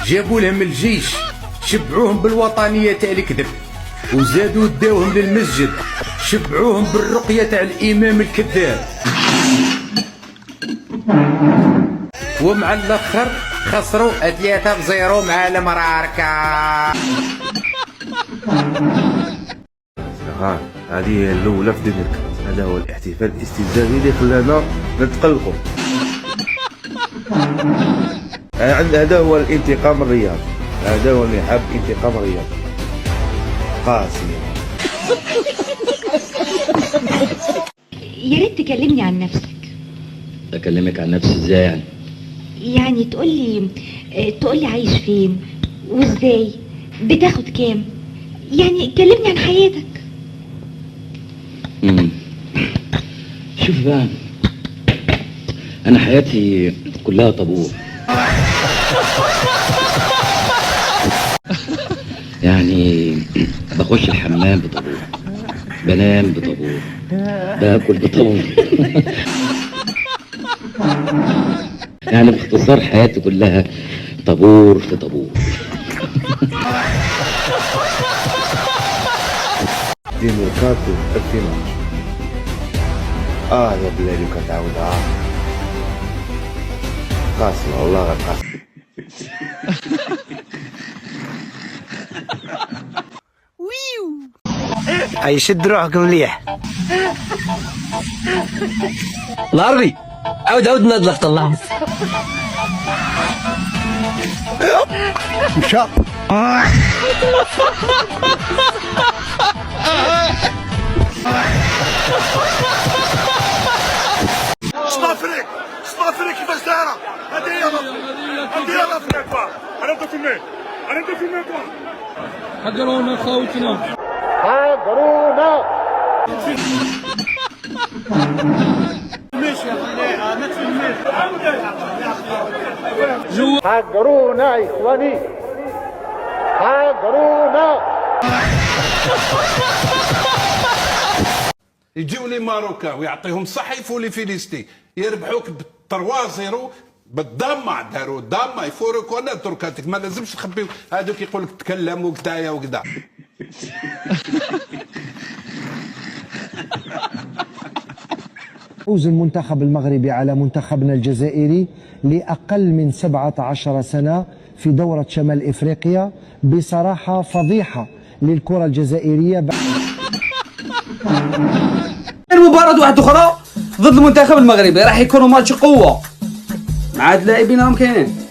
جابوا لهم الجيش شبعوهم بالوطنيه تاع الكذب، وزادوا داوهم للمسجد شبعوهم بالرقيه تاع الامام الكذاب، ومع الاخر خسروا 3-0 مع المراركه. هذه هي الاولى في دينك، هذا هو الاحتفال الاستفزازي اللي خلانا نتقلقوا. هذا هو الانتقام الرياضي، هذا هو اللي حاب انتقام الرياضي قاسي. يا ريت تكلمني عن نفسك. اكلمك عن نفسي ازاي يعني؟ يعني تقولي عايش فين وازاي، بتاخد كام، يعني كلمني عن حياتك. شوف بقى، انا حياتي كلها طابور. يعني بخش الحمام بطابور، بنام بطابور، باكل بطابور. يعني باختصار حياتي كلها طابور في طابور. دي ميركاتو 2010. يا بلادي كتعاودها قاسي والله غير قاسي. هاي شد روحك مليح. العربي عود نضلك طلعه مشى. صافري كيفاش دايره؟ هادي هي لافريك. انا نبدا فيلمي حقرونا خوتنا، حقرونا. ماشي خليها ما تفهميش. حقرونا يا اخواني، حقرونا. يجيو لي ماروكا ويعطيهم صحيفوا لي فيليستي يربحوك ب3-0 بالضامة، داروا ضامة يفورك ولا تركاتك، ما لازمش تخبيو هذوك يقول لك تكلم وكدايا وكدا. فوز المنتخب المغربي على منتخبنا الجزائري لأقل من 17 سنة في دورة شمال إفريقيا بصراحة فضيحة للكرة الجزائرية. المباراة واحدة أخرى ضد المنتخب المغربي راح يكونوا ماتش قوة، مع هاد اللاعبين راهم كاينين.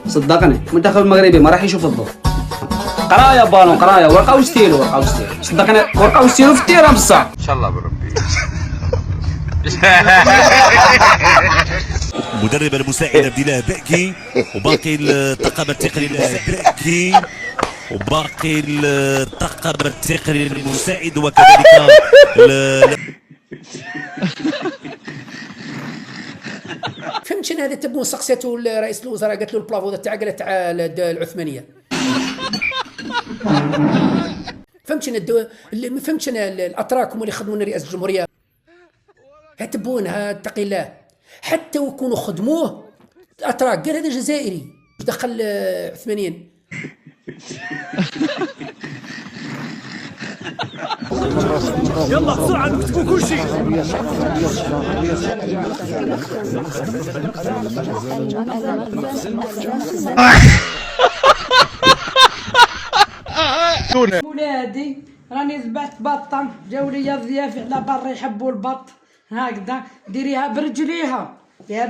صدقني المنتخب المغربي ما راح يشوف الضوء. قرايه بالون، قرايه ورقه وستيلو، صدقني ورقه وستيلو في التيران بصح. ان شاء الله بربي. مدرب المساعد عبد الله باكي، وباقي الطاقم التقني باكي، وباقي الطاقم التقني المساعد، وكذلك فهمتش انا هذا تبون سقسيتو رئيس الوزراء قالت له البلافو تاع قالت تاع العثمانيه. فهمتش انا ما فهمتش انا الاتراك هما اللي يخدموا رئاسه الجمهوريه. تبونها اتقي الله، حتى ويكونوا خدموه اتراك قال هذا جزائري دخل عثمانيين. يلا بسرعة نكتبوا كل شيء. ولادي راني ذبحت بطة، جاو لي ضياف على برا يحبوا البط، هكذا ديريها برجليها يا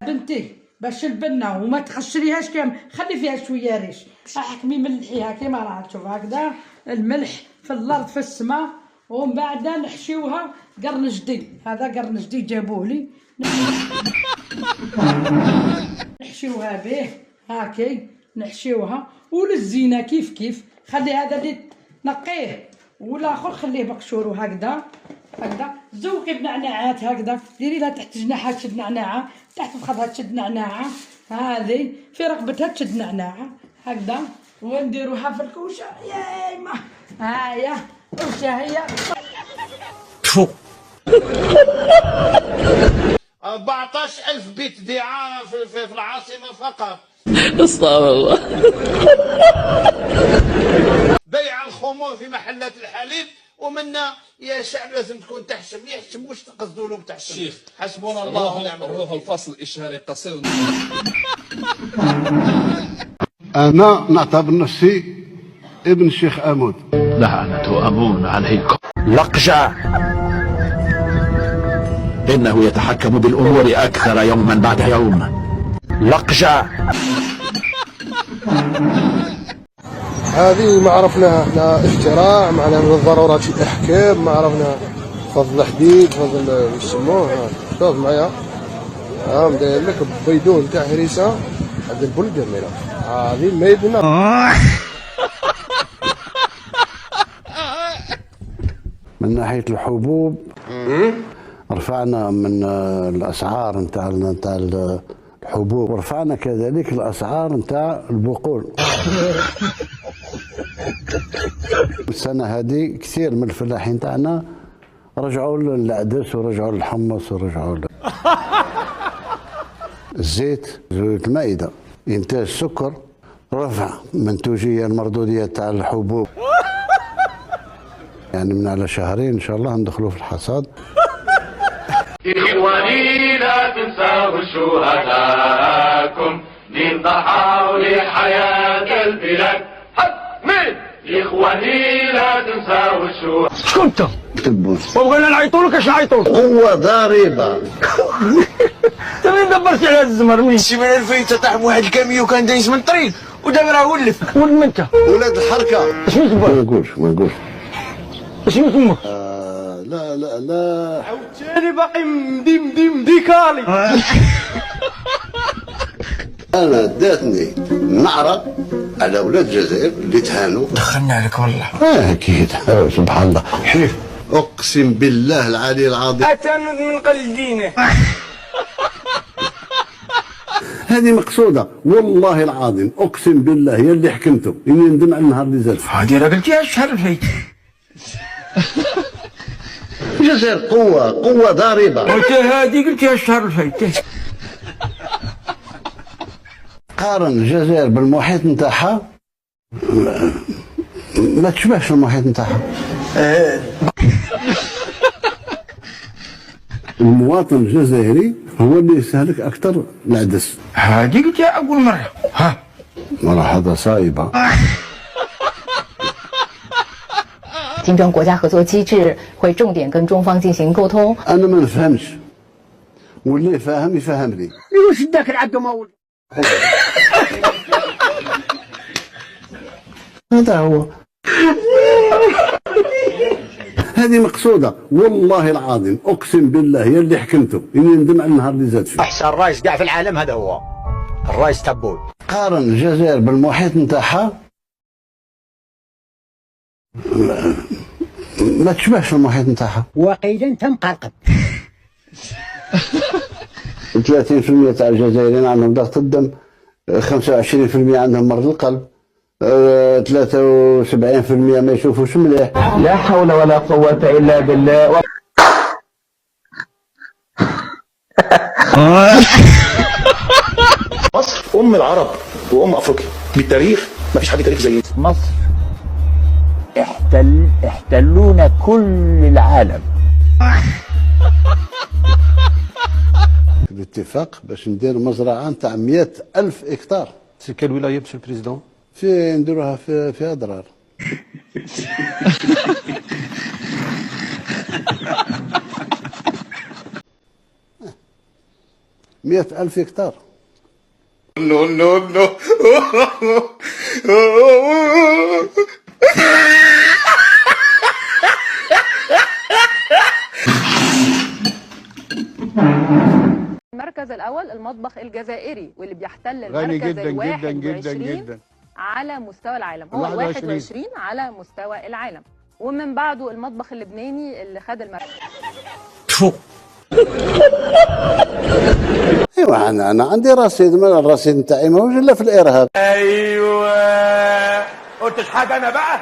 بنتي باش البنة وما تخشريهاش كامل، خلي فيها شويه ريش، احكمي ملحيها كيما راح تشوف هكذا، الملح في الارض في السماء، ومن بعد نحشيوها قرن جديد. هذا قرن جديد جابوه لي نحشيوها به هاكي، نحشيوها وللزينه كيف كيف. خلي هذا اللي نقيه والاخر خليه بقشور هكذا هكذا. زوقي بنعناعات هكذا، ديري لها تحت جناحها تشد نعناعه، تحت فخذها تشد نعناعه، هذه في رقبتها تشد نعناعه هكذا، ونديروها في الكوشه. يا ما هايا وش هي. 14,000 بيت دعاء في العاصمة فقط. استغفر الله. بيع الخمور في محلات الحليب، ومنا يا شعب لازم تكون تحشم، يحشم واش تقصدوا له بتحشم؟ شيخ حسبنا الله ونعم الوكيل. روح الفصل الإشهاري قصير. أنا نعتبر نفسي ابن الشيخ أمود. لعنة أمون عليكم. لقجع إنه يتحكم بالأمور أكثر يوما بعد يوم. لقجع هذه ما عرفناها احنا اختراع، معنا من الضرورات شي احكام، ما عرفنا فضل الحديد فضل يسموه. شوف معايا داير لك بيدون تاع هريسه، هذا البل جميله هذه ميدنا. من ناحية الحبوب رفعنا من الأسعار نتاع الحبوب، ورفعنا كذلك الأسعار نتاع البقول. السنة هذه كثير من الفلاحين تاعنا رجعوا للعدس ورجعوا للحمص ورجعوا الزيت، زيوت المائدة. إنتاج السكر رفع منتوجية المردودية تاع الحبوب. يعني من على شهرين إن شاء الله ندخلوا في الحصاد. إخواني لا تنسوا شهداءكم من ضحوا لحياة البلاد. مين؟ إخواني لا تنسوا الشهداء. شكون انت؟ تلبوس. وبغينا نعيطوا لك اش نعيطوا؟ قوة ضاربة. انت مين دبرتي على هذا الزمر؟ مين؟ شي من 2000 تطاح واحد الكاميو كان دايز من الطريق ودابا راه ولف. ولد من انت؟ ولاد الحركة. شنو تبغى؟ ما نقولش. شنو تمك؟ لا عاوتاني باقي مديكالي. انا داتني نعرة على ولاد الجزائر اللي تهانوا. دخلنا عليك والله. اكيد سبحان الله. حلف اقسم بالله العلي العظيم. اتانا من قلدينه. هذه مقصودة والله العظيم، اقسم بالله هي اللي حكمته، اني ندم على النهار اللي زاد. هذه راه قلتيها الشهر الفايت. الجزائر قوة ضاربة. وانت هذه قلتيها الشهر الفايت. قارن الجزائر بالمحيط نتاعها ما تشبهش المحيط نتاعها. المواطن الجزائري هو اللي يستهلك اكثر العدس. هذه قلتيها اول مرة. ها ملاحظة صائبة. 金砖国家合作机制会重点跟中方进行沟通。 أنا ما نفهمش واللي يفهم يفهمني. واش داك العبد ما ولد؟ هذا هو. هذه مقصودة والله العظيم، أقسم بالله هي اللي حكمته، إني ندم على النهار اللي زاد فيه. أحسن رئيس كاع في العالم هذا هو الرئيس تبون. قارن الجزائر بالمحيط نتاعها ما تشبهش المحيط نتاعها. وقيلا انت مقرقب. 30% تاع الجزائريين عندهم ضغط الدم، 25% عندهم مرض القلب، 73% ما يشوفوش مليح. لا حول ولا قوة إلا بالله. مصر أم العرب وأم أفريقيا بالتاريخ، ما فيش حد تاريخ زي مصر احتلونا كل العالم. الاتفاق باش ندير مزرعة نتاع 100,000 هكتار. في كل ولاية مسيو البريزيدون؟ في نديروها في أضرار. 100,000 هكتار. نو نو نو. المركز الأول المطبخ الجزائري، واللي بيحتل غني المركز جدا جدا جدا 21 جدا على مستوى العالم. هو 21 على مستوى العالم. ومن بعده المطبخ اللبناني اللي خد المركز. ايوه انا عندي رصيد، من الرصيد نتاعي ماهوش الا في الارهاب. ايوه قلتش حاجه انا بقى.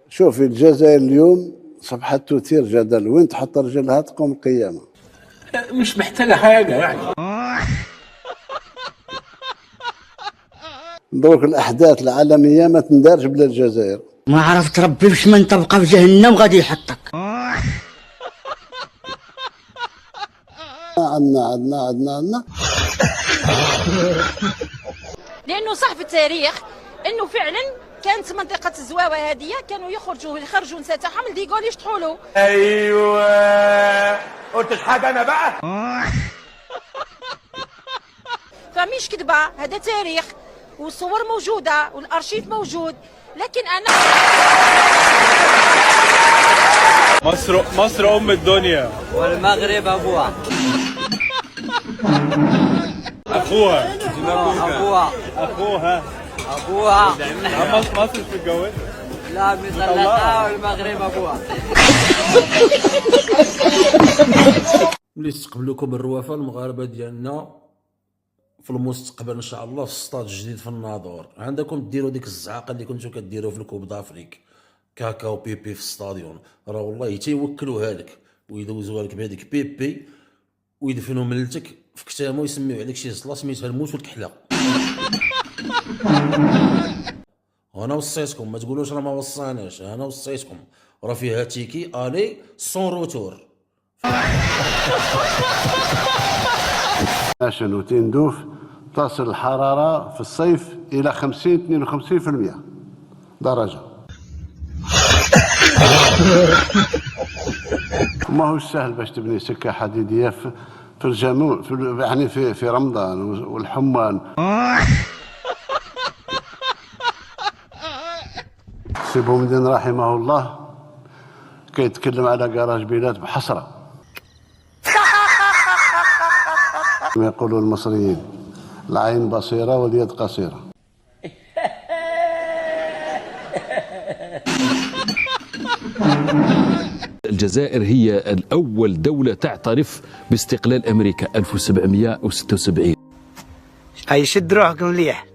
شوفي الجزائر اليوم صفحة تثير جدل، وين تحط رجلها تقوم القيامة. مش محتاجة حاجة يعني. دروك الأحداث العالمية ما تندارش بلا الجزائر. ما عرفت ربي باش من تبقى في جهنم غادي يحطك. عندنا لانه صح في التاريخ انه فعلا كانت منطقه الزواوه هذه كانوا يخرجوا النساء تاعهم لديغول يشطحوا له. ايوه قلت حاجه انا بقى. فمش كذبه، هذا تاريخ والصور موجوده والارشيف موجود، لكن انا مصر ام الدنيا والمغرب ابوها. اخوها مصر في الجواز. لا مطلقة والمغرب ابوها. ملي تستقبلوكم الروافه المغاربه ديالنا في المستقبل ان شاء الله في السطاد الجديد في الناظور، عندكم ديروا ديك الزعاقه اللي كنتو كديروا في الكوب دافريك، كاكا وبيبي في الستاديون، راه والله تيوكلوها لك ويدوزوها لك بهذيك بيبي ويدفنوا ملتك في كتامه ويسميو عليك شي صلاه سميتها الموت والكحله. وانا وصيتكم، ما تقولوش راه ما وصاناش، انا وصيتكم، راه فيها تيكي الي سون روتور. وتندوف تصل الحرارة في الصيف إلى 50-52% درجة. ما هو سهل باش تبني سكة حديدية في الجنوب، يعني في رمضان والحمان. سي بومدين رحمه الله كيتكلم على كراج بلاد بحسرة، كما يقولوا المصريين العين بصيرة واليد قصيرة. الجزائر هي الأول دولة تعترف باستقلال أمريكا 1776. هيشد روحك مليح.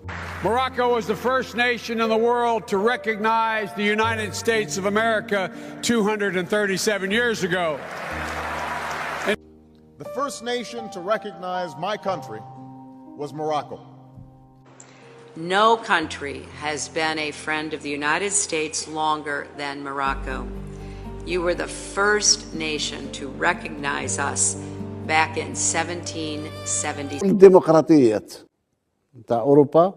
Morocco was the first nation in the world to recognize the United States of America 237 years ago. The first nation to recognize my country was Morocco. No country has been a friend of the United States longer than Morocco. You were the first nation to recognize us back in 1770. الديمقراطيات نتاع أوروبا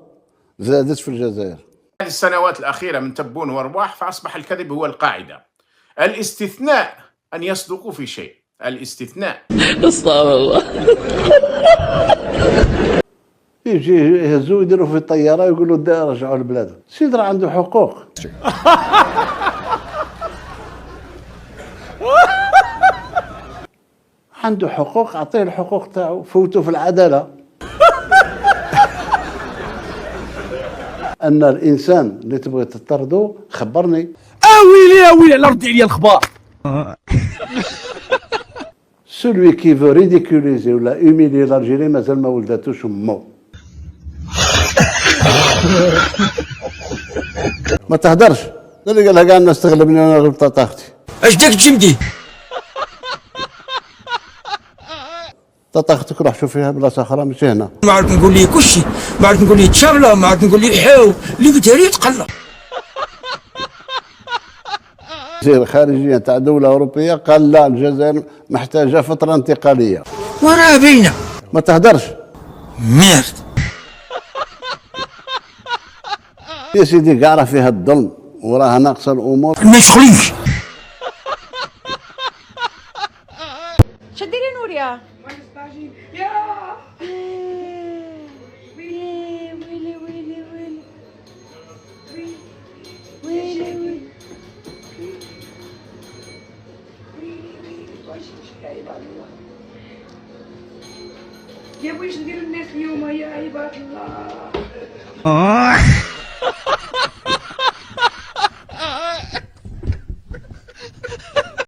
زادت في الجزائر. هذه السنوات الأخيرة من تبون وأرواح، فأصبح الكذب هو القاعدة. الاستثناء أن يصدقوا في شيء، الاستثناء. استغفر الله. يجي يهزوا يديروا في الطيارة ويقولوا دا رجعوا لبلادهم. سيد راه عنده حقوق. عنده حقوق، أعطيه الحقوق تاعو، فوتوا في العدالة. أن الإنسان اللي تبغي تطردو خبرني. ويلي الأرض عليا الأخبار. Celui qui veut ridiculiser ou la humilier l'Algérie مازال ما ولدتوش أمو. ما تهدرش، اللي قالها كاع الناس تغلبني وأنا غلطت أختي. اش داك تجمدي؟ اختك روح شوف فيها بلاصه اخرى ماشي هنا. ما عرفت نقول ليه كلشي، ما عرفت نقول ليه تشارلا، ما عرفت نقول ليه حاو، اللي قلت لي تقلق. وزير خارجيه تاع دوله اوروبيه قال لا الجزائر محتاجه فتره انتقاليه. وراها باينه. ما تهدرش. ميرد. يا سيدي كاع راه فيها الظلم وراها ناقصه الامور. ما يشغليش. شديري نوريا. يا ويلي يا واش ندير الناس اليوم يا عباد الله.